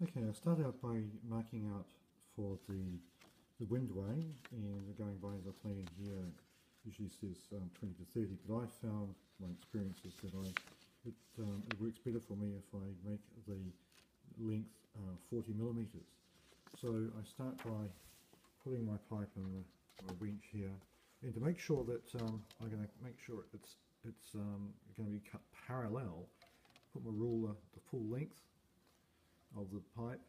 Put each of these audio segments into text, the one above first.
Okay, I'll start out by marking out for the windway, and going by the plan here usually says 20 to 30, but I found my experience is that it works better for me if I make the length 40 millimeters. So I start by putting my pipe in the winch here, and to make sure that I'm going to make sure it's going to be cut parallel, put my ruler the full length of the pipe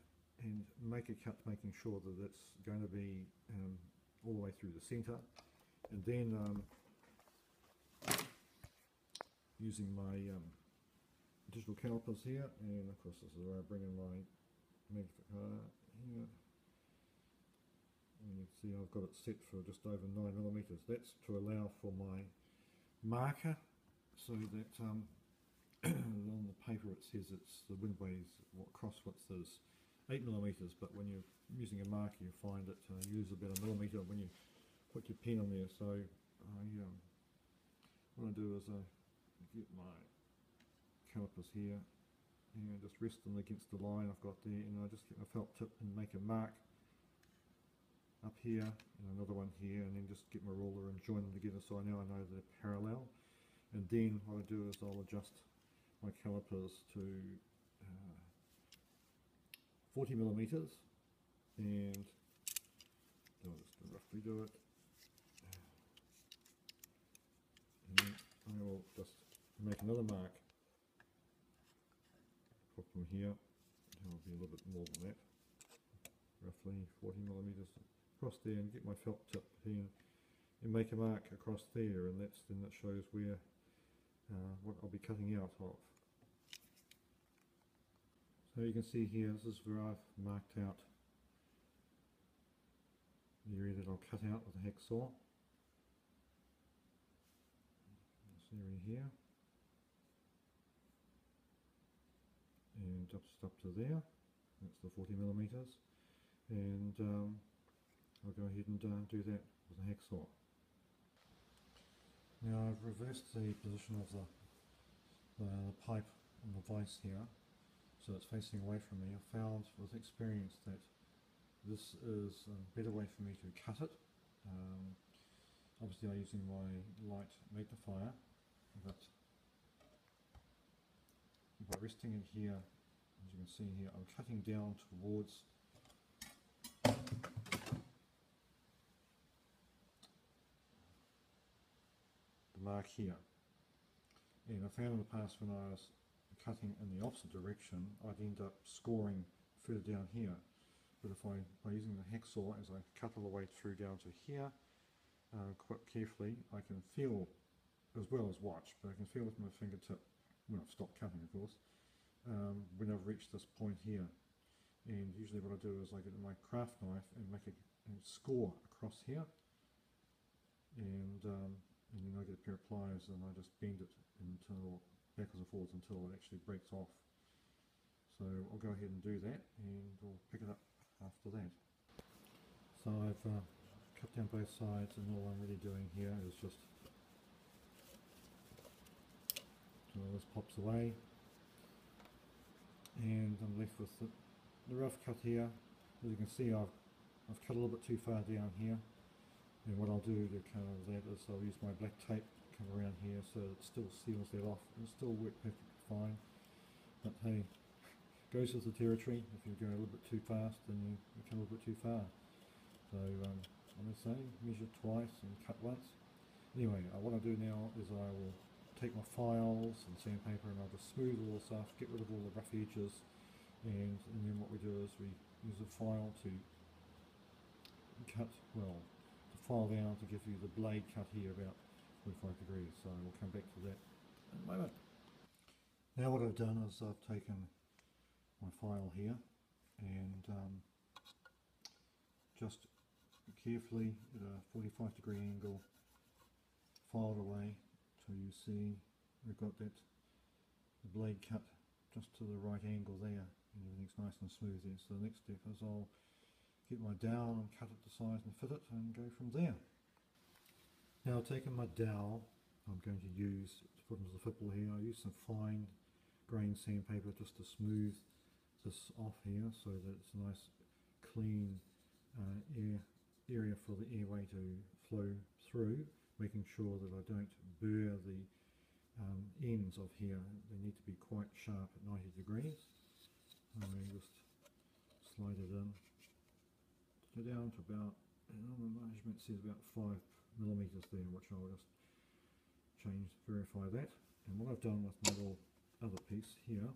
and make a cut, making sure that it's going to be all the way through the centre, and then using my digital calipers here, and of course this is where I bring in my magnifier here, and you can see I've got it set for just over 9 millimeters. That's to allow for my marker, so that on the paper it says it's the windway's cross width is 8 millimeters, but when you're using a marker you find that you lose about a millimeter when you put your pen on there. So what I do is I get my calipers here and just rest them against the line I've got there, and I just get my felt tip and make a mark up here and another one here, and then just get my ruler and join them together so now I know they're parallel. And then what I do is I'll adjust my calipers to 40 millimeters, and I'll just roughly do it, and then I will just make another mark from here. It'll be a little bit more than that, roughly 40 millimeters across there, and get my felt tip here and make a mark across there, and then that shows where what I'll be cutting out of. So you can see here, this is where I've marked out the area that I'll cut out with a hacksaw. This area here, and just up to there, that's the 40 millimeters, and I'll go ahead and do that with a hacksaw. Now I've reversed the position of the pipe on the vise here, so it's facing away from me. I've found with experience that this is a better way for me to cut it. Obviously I'm using my light magnifier, but by resting it here, as you can see here, I'm cutting down towards the mark here. And I found in the past when I was cutting in the opposite direction, I'd end up scoring further down here. But if by using the hacksaw, as I cut all the way through down to here, quite carefully, I can feel, as well as watch, but I can feel with my fingertip, when I've stopped cutting of course, when I've reached this point here. And usually what I do is I get my craft knife and make a score across here, and then I get a pair of pliers and I just bend it until backwards and forwards until it actually breaks off. So I'll go ahead and do that, and we'll pick it up after that. So I've cut down both sides, and all I'm really doing here is just all this pops away, and I'm left with the rough cut here. As you can see, I've cut a little bit too far down here, and what I'll do to cover that is I'll use my black tape to come around here so it still seals that off. It'll still work perfectly fine, but hey, goes with the territory. If you go a little bit too fast, then you come a little bit too far. So I'm going to say measure twice and cut once. Anyway, what I'll do now is I will take my files and sandpaper, and I'll just smooth all this off, get rid of all the rough edges, and then what we do is we use a file to cut, well, to file down to give you the blade cut here about 45 degrees. So we'll come back to that in a moment. Now what I've done is I've taken my file here and just carefully at a 45 degree angle filed away till you see we've got the blade cut just to the right angle there, and everything's nice and smooth there. So the next step is I'll get my dowel and cut it to size and fit it and go from there. Now I've taken my dowel I'm going to use to put into the football here. I use some fine grain sandpaper just to smooth this off here so that it's a nice clean area for the airway to flow through, making sure that I don't burr the ends of here. They need to be quite sharp at 90 degrees. I just slide it in, go down to about, the measurement says about 5mm there, which I'll just verify that. And what I've done with my little other piece here,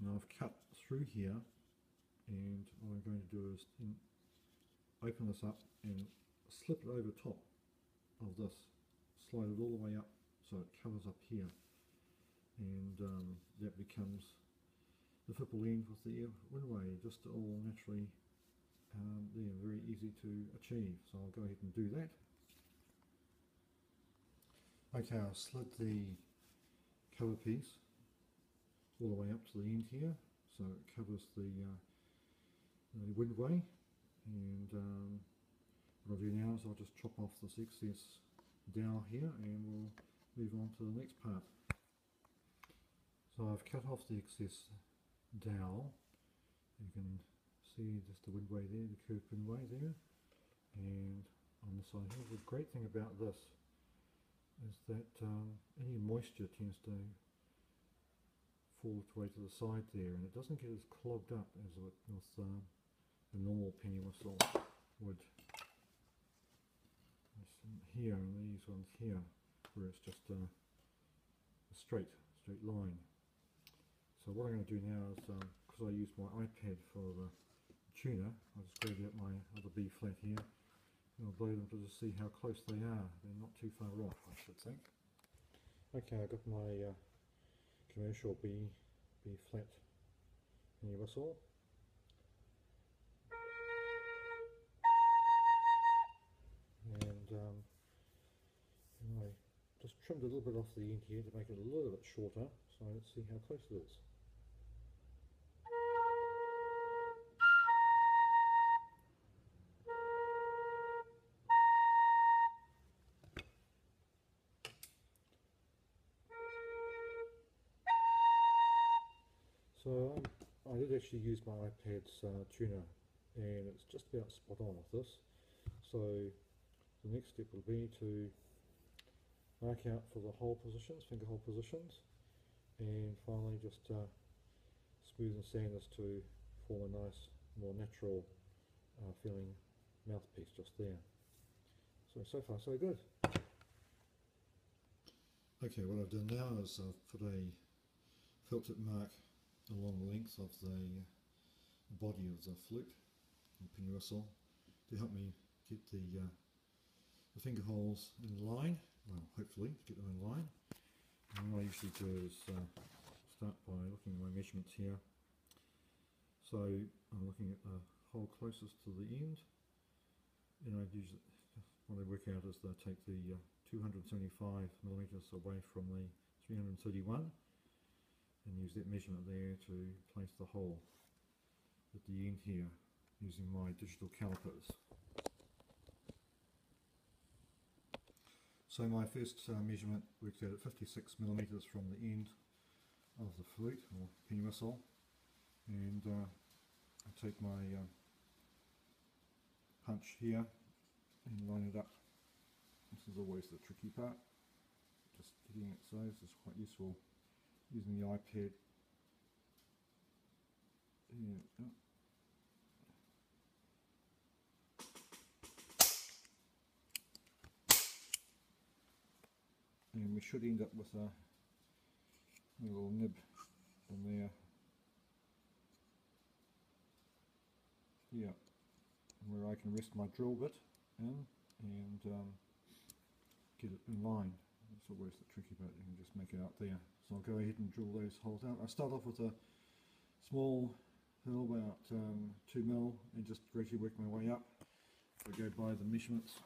now I've cut through here, and what I'm going to do is open this up and slip it over top of this, slide it all the way up so it covers up here, and that becomes the fipple end with the windway, just all naturally there, very easy to achieve. So I'll go ahead and do that. Okay, I've slid the cover piece all the way up to the end here, so it covers the windway, and what I'll do now is I'll just chop off this excess dowel here and we'll move on to the next part. So I've cut off the excess dowel. You can see just the windway there, the curved windway there, and on the side here. The great thing about this is that any moisture tends to fall its way to the side there, and it doesn't get as clogged up as with the normal penny whistle would. Here and these ones here, where it's just a straight line. So what I'm going to do now is, because I use my iPad for the tuner, I'll just grab out my other B flat here, and I'll blow them to just see how close they are. They're not too far off, I should think. Okay, I've got my commercial B flat penny whistle. And I just trimmed a little bit off the end here to make it a little bit shorter, so let's see how close it is. So I did actually use my iPad's tuner, and it's just about spot on with this. So the next step will be to mark out for the hole positions, finger hole positions, and finally just smooth and sand this to form a nice, more natural feeling mouthpiece just there. So far so good. Okay, what I've done now is I've put a felt tip mark along the length of the body of the flute, the penny whistle, to help me get the finger holes in line, well, hopefully get them in line. And what I usually do is start by looking at my measurements here. So I'm looking at the hole closest to the end, and I usually, what I work out is that I take the 275mm away from the 331 and use that measurement there to place the hole at the end here using my digital calipers. So my first measurement worked out at 56mm from the end of the flute or penny whistle, and I take my punch here and line it up. This is always the tricky part, just getting it so. This is quite useful using the iPad. Yeah. And we should end up with a little nib in there. Yeah, where I can rest my drill bit in and get it in line. That's always the tricky bit, you can just make it out there. So I'll go ahead and drill those holes out. I start off with a small hole about 2mm and just gradually work my way up. I go by the measurements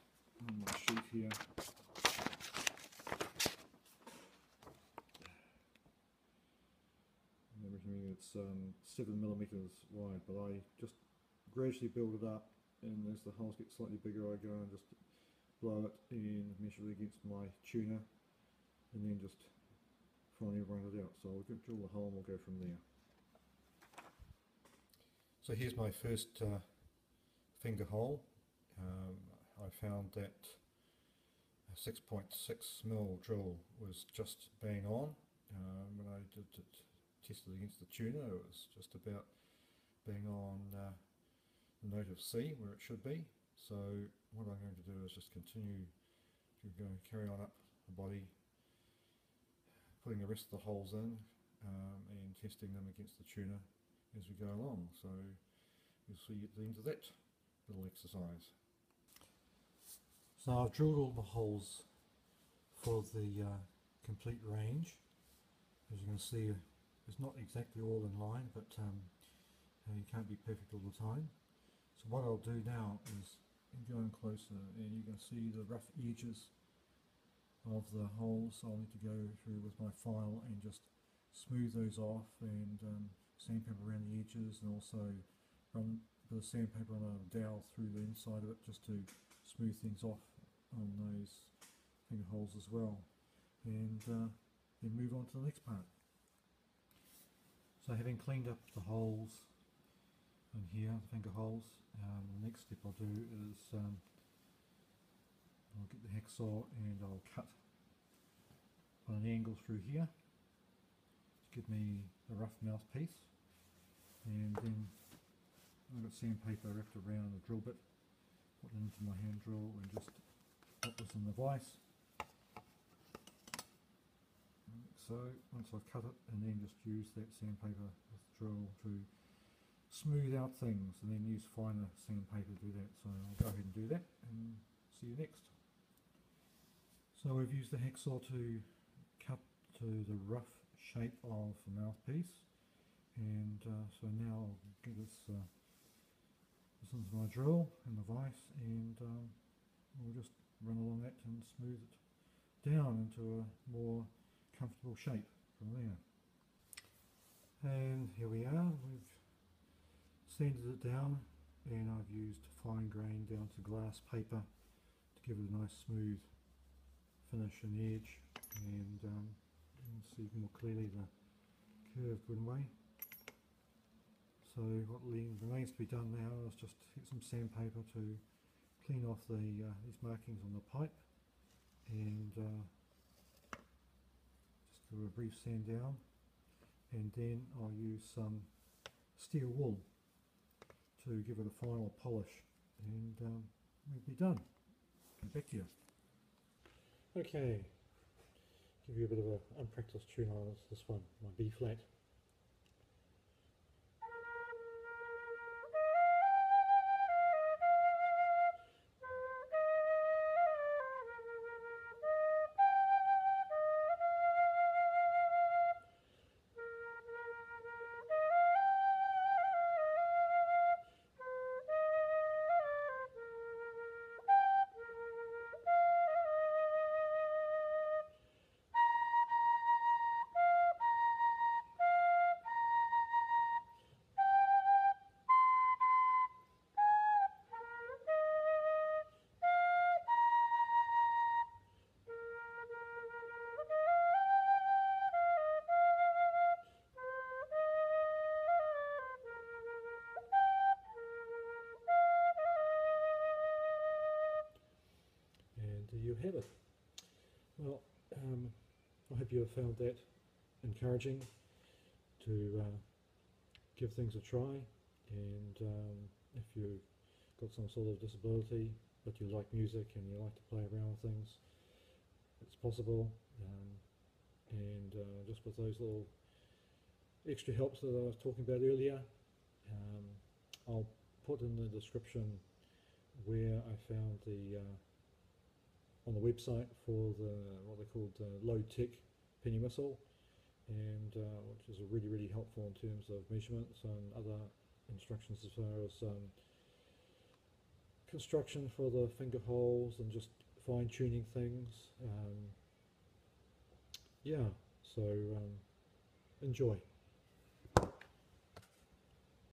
on my sheet here. And everything, it's 7mm wide, but I just gradually build it up, and as the holes get slightly bigger I go and just blow it and measure it against my tuner, and then just finally run it out. So I'll drill the hole and we'll go from there. So here's my first finger hole. I found that a 6.6mm drill was just bang on. When I did it, tested against the tuner, it was just about bang on the note of C where it should be. So what I'm going to do is just continue to carry on up the body, putting the rest of the holes in and testing them against the tuner as we go along. So you'll see at the end of that little exercise. So I've drilled all the holes for the complete range. As you can see, it's not exactly all in line, but you can't be perfect all the time. So what I'll do now is go in closer and you can see the rough edges of the holes. So I'll need to go through with my file and just smooth those off and sandpaper around the edges, and also run a bit of sandpaper on a dowel through the inside of it just to smooth things off on those finger holes as well, and then move on to the next part. So having cleaned up the holes in here, the finger holes, the next step I'll do is I'll get the hacksaw and I'll cut on an angle through here to give me a rough mouthpiece, and then I've got sandpaper wrapped around the drill bit, put it into my hand drill and just put this in the vise. So once I've cut it, and then just use that sandpaper with the drill to smooth out things, and then use finer sandpaper to do that. So I'll go ahead and do that and see you next. So we've used the hacksaw to cut to the rough shape of the mouthpiece, and so now I'll get this into my drill and the vise, and we'll just run along that and smooth it down into a more comfortable shape from there. And here we are, we've sanded it down, and I've used fine grain down to glass paper to give it a nice smooth finish and edge, and you can see more clearly the curved woodway. So what remains to be done now is just get some sandpaper to clean off these markings on the pipe, and just do a brief sand down, and then I'll use some steel wool to give it a final polish, and we'll be done. Get back to you. Okay, give you a bit of an unpracticed tune on this one, my B flat. There you have it. Well, I hope you have found that encouraging to give things a try, and if you've got some sort of disability but you like music and you like to play around with things, it's possible, and just with those little extra helps that I was talking about earlier, I'll put in the description where I found the on the website for the what they called low-tech penny whistle, and which is really helpful in terms of measurements and other instructions as far as construction for the finger holes and just fine-tuning things. Yeah, so enjoy.